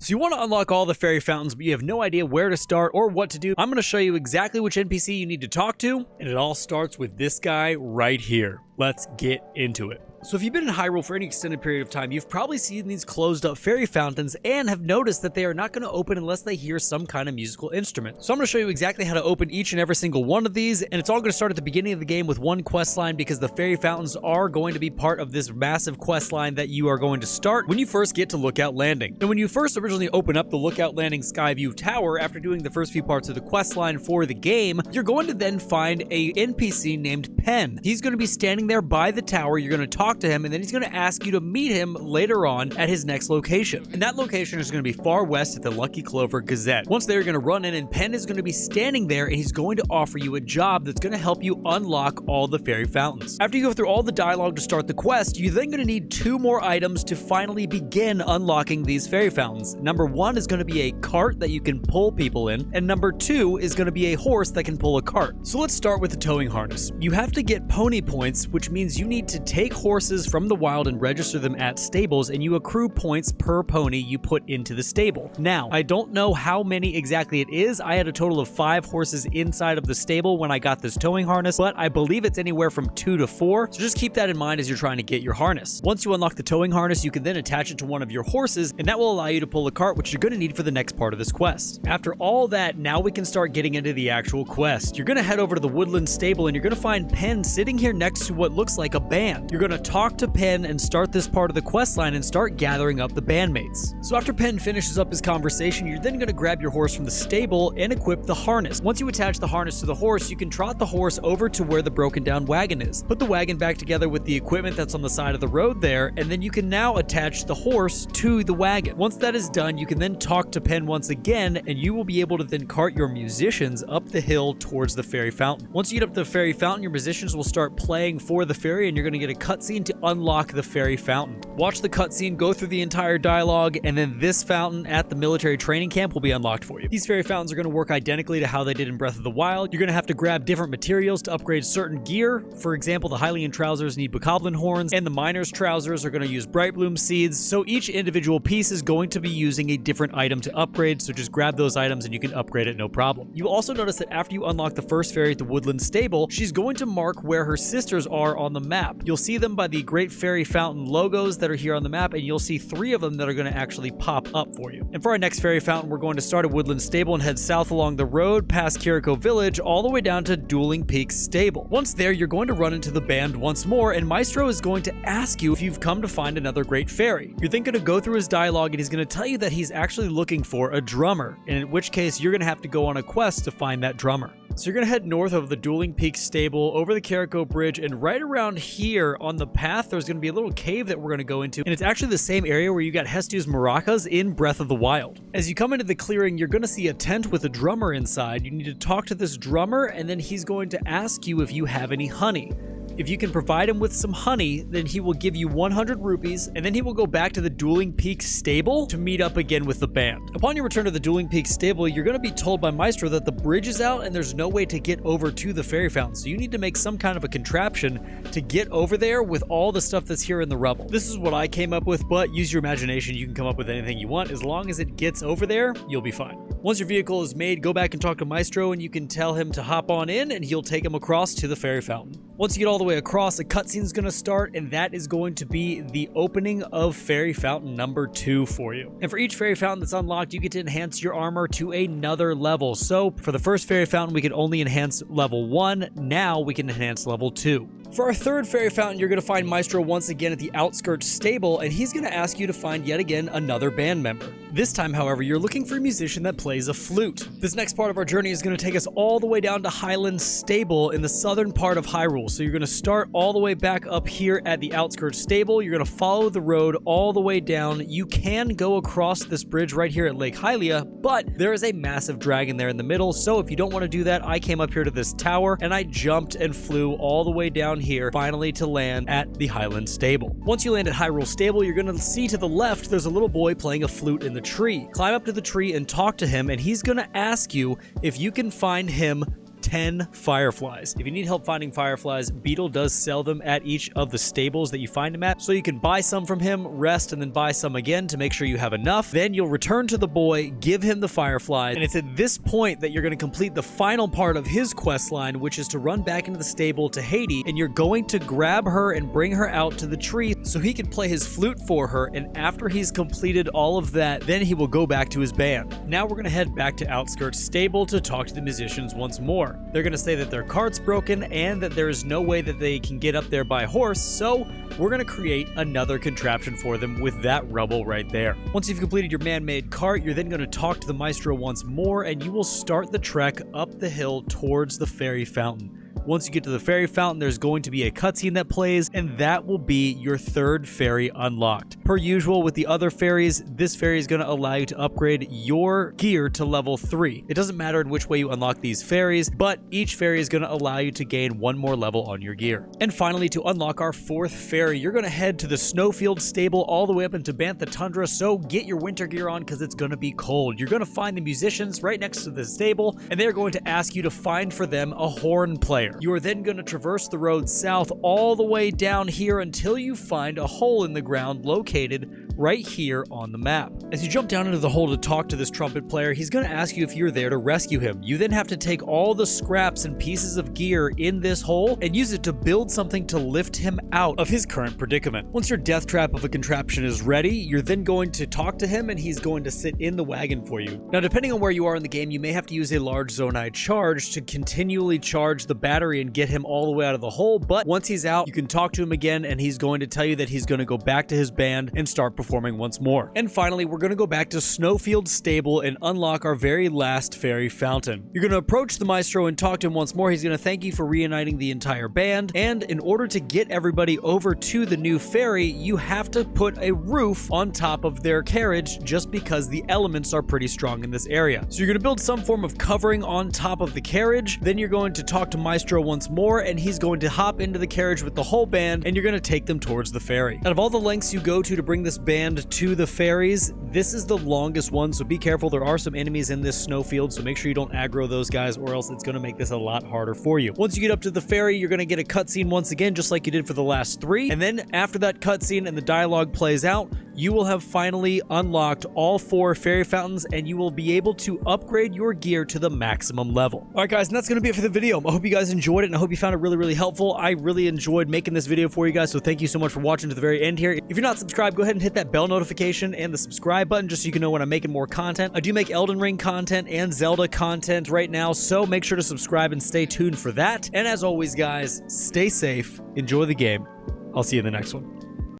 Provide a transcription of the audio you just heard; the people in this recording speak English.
So you want to unlock all the fairy fountains, but you have no idea where to start or what to do. I'm going to show you exactly which NPC you need to talk to, and it all starts with this guy right here. Let's get into it. So if you've been in Hyrule for any extended period of time, you've probably seen these closed up fairy fountains and have noticed that they are not going to open unless they hear some kind of musical instrument. So I'm going to show you exactly how to open each and every single one of these, and it's all going to start at the beginning of the game with one quest line because the fairy fountains are going to be part of this massive quest line that you are going to start when you first get to Lookout Landing. And when you first originally open up the Lookout Landing Skyview Tower after doing the first few parts of the quest line for the game, you're going to then find a NPC named Pen. He's going to be standing there by the tower. You're going to talk to him, and then he's going to ask you to meet him later on at his next location. And that location is going to be far west at the Lucky Clover Gazette. Once there, you're going to run in, and Pen is going to be standing there, and he's going to offer you a job that's going to help you unlock all the fairy fountains. After you go through all the dialogue to start the quest, you're then going to need 2 more items to finally begin unlocking these fairy fountains. Number 1 is going to be a cart that you can pull people in, and number 2 is going to be a horse that can pull a cart. So let's start with the towing harness. You have to get pony points, which means you need to take horses from the wild and register them at stables, and you accrue points per pony you put into the stable. Now, I don't know how many exactly it is. I had a total of 5 horses inside of the stable when I got this towing harness, but I believe it's anywhere from 2 to 4, so just keep that in mind as you're trying to get your harness. Once you unlock the towing harness, you can then attach it to one of your horses, and that will allow you to pull a cart, which you're going to need for the next part of this quest. After all that, now we can start getting into the actual quest. You're going to head over to the woodland stable, and you're going to find Pen sitting here next to what looks like a band. You're going to talk to Pen and start this part of the quest line and start gathering up the bandmates. So after Pen finishes up his conversation, you're then going to grab your horse from the stable and equip the harness. Once you attach the harness to the horse, you can trot the horse over to where the broken down wagon is. Put the wagon back together with the equipment that's on the side of the road there, and then you can now attach the horse to the wagon. Once that is done, you can then talk to Pen once again, and you will be able to then cart your musicians up the hill towards the fairy fountain. Once you get up to the fairy fountain, your musicians will start playing for the fairy, and you're going to get a cutscene to unlock the fairy fountain. Watch the cutscene, go through the entire dialogue, and then this fountain at the military training camp will be unlocked for you. These fairy fountains are going to work identically to how they did in Breath of the Wild. You're going to have to grab different materials to upgrade certain gear. For example, the Hylian trousers need bokoblin horns, and the miner's trousers are going to use bright bloom seeds. So each individual piece is going to be using a different item to upgrade, so just grab those items and you can upgrade it no problem. You will also notice that after you unlock the first fairy at the woodland stable, she's going to mark where her sisters are on the map. You'll see them by the Great Fairy Fountain logos that are here on the map, and you'll see 3 of them that are going to actually pop up for you. And for our next fairy fountain, we're going to start at Woodland Stable and head south along the road past Kiriko Village all the way down to Dueling Peak Stable. Once there, you're going to run into the band once more, and Maestro is going to ask you if you've come to find another great fairy. You're then going to go through his dialogue, and he's going to tell you that he's actually looking for a drummer, and in which case you're going to have to go on a quest to find that drummer. So you're going to head north of the Dueling Peak Stable, over the Kiriko Bridge, and right around here on the path, there's going to be a little cave that we're going to go into, and it's actually the same area where you got Hestu's maracas in Breath of the Wild. As you come into the clearing, you're going to see a tent with a drummer inside. You need to talk to this drummer, and then he's going to ask you if you have any honey. If you can provide him with some honey, then he will give you 100 rupees, and then he will go back to the Dueling Peak Stable to meet up again with the band. Upon your return to the Dueling Peak Stable, you're going to be told by Maestro that the bridge is out and there's no way to get over to the fairy fountain, so you need to make some kind of a contraption to get over there with all the stuff that's here in the rubble. This is what I came up with, but use your imagination. You can come up with anything you want. As long as it gets over there, you'll be fine. Once your vehicle is made, go back and talk to Maestro, and you can tell him to hop on in, and he'll take him across to the fairy fountain. Once you get all the way across, a cutscene is going to start, and that is going to be the opening of Fairy Fountain number 2 for you. And for each Fairy Fountain that's unlocked, you get to enhance your armor to another level. So for the first Fairy Fountain, we could only enhance level 1. Now we can enhance level 2. For our third fairy fountain, you're going to find Maestro once again at the Outskirt stable, and he's going to ask you to find yet again another band member. This time, however, you're looking for a musician that plays a flute. This next part of our journey is going to take us all the way down to Highland Stable in the southern part of Hyrule. So you're going to start all the way back up here at the Outskirt stable. You're going to follow the road all the way down. You can go across this bridge right here at Lake Hylia, but there is a massive dragon there in the middle. So if you don't want to do that, I came up here to this tower and I jumped and flew all the way down here, finally to land at the Highland Stable. Once you land at Hyrule Stable, you're going to see to the left, there's a little boy playing a flute in the tree. Climb up to the tree and talk to him, and he's going to ask you if you can find him 10 fireflies. If you need help finding fireflies, Beetle does sell them at each of the stables that you find him at, so you can buy some from him, rest, and then buy some again to make sure you have enough. Then you'll return to the boy, give him the fireflies, and it's at this point that you're going to complete the final part of his quest line, which is to run back into the stable to Haiti, and you're going to grab her and bring her out to the tree so he can play his flute for her, and after he's completed all of that, then he will go back to his band. Now we're going to head back to Outskirt stable to talk to the musicians once more. They're going to say that their cart's broken and that there is no way that they can get up there by horse, so we're going to create another contraption for them with that rubble right there. Once you've completed your man-made cart, you're then going to talk to the maestro once more, and you will start the trek up the hill towards the fairy fountain. Once you get to the fairy fountain, there's going to be a cutscene that plays, and that will be your third fairy unlocked. Per usual with the other fairies, this fairy is going to allow you to upgrade your gear to level 3. It doesn't matter in which way you unlock these fairies, but each fairy is going to allow you to gain one more level on your gear. And finally, to unlock our fourth fairy, you're going to head to the Snowfields stable all the way up into Bantha Tundra, so get your winter gear on because it's going to be cold. You're going to find the musicians right next to the stable, and they're going to ask you to find for them a horn player. You are then going to traverse the road south all the way down here until you find a hole in the ground located right here on the map. As you jump down into the hole to talk to this trumpet player, he's going to ask you if you're there to rescue him. You then have to take all the scraps and pieces of gear in this hole and use it to build something to lift him out of his current predicament. Once your death trap of a contraption is ready, you're then going to talk to him and he's going to sit in the wagon for you. Now, depending on where you are in the game, you may have to use a large Zonai charge to continually charge the battery and get him all the way out of the hole, but once he's out, you can talk to him again and he's going to tell you that he's going to go back to his band and start performing once more. And finally, we're going to go back to Snowfields stable and unlock our very last fairy fountain. You're going to approach the maestro and talk to him once more. He's going to thank you for reuniting the entire band, and in order to get everybody over to the new fairy, you have to put a roof on top of their carriage just because the elements are pretty strong in this area. So you're going to build some form of covering on top of the carriage, then you're going to talk to maestro once more, and he's going to hop into the carriage with the whole band, and you're going to take them towards the ferry. Out of all the lengths you go to bring this band to the ferries, this is the longest one, so be careful. There are some enemies in this snowfield, so make sure you don't aggro those guys or else it's going to make this a lot harder for you. Once you get up to the ferry, you're going to get a cutscene once again, just like you did for the last 3, and then after that cutscene and the dialogue plays out, you will have finally unlocked all 4 fairy fountains and you will be able to upgrade your gear to the maximum level. Alright guys, and that's going to be it for the video. I hope you guys enjoyed it and I hope you found it really, really helpful. I really enjoyed making this video for you guys, so thank you so much for watching to the very end here. If you're not subscribed, go ahead and hit that bell notification and the subscribe button just so you can know when I'm making more content. I do make Elden Ring content and Zelda content right now, so make sure to subscribe and stay tuned for that. And as always guys, stay safe, enjoy the game. I'll see you in the next one.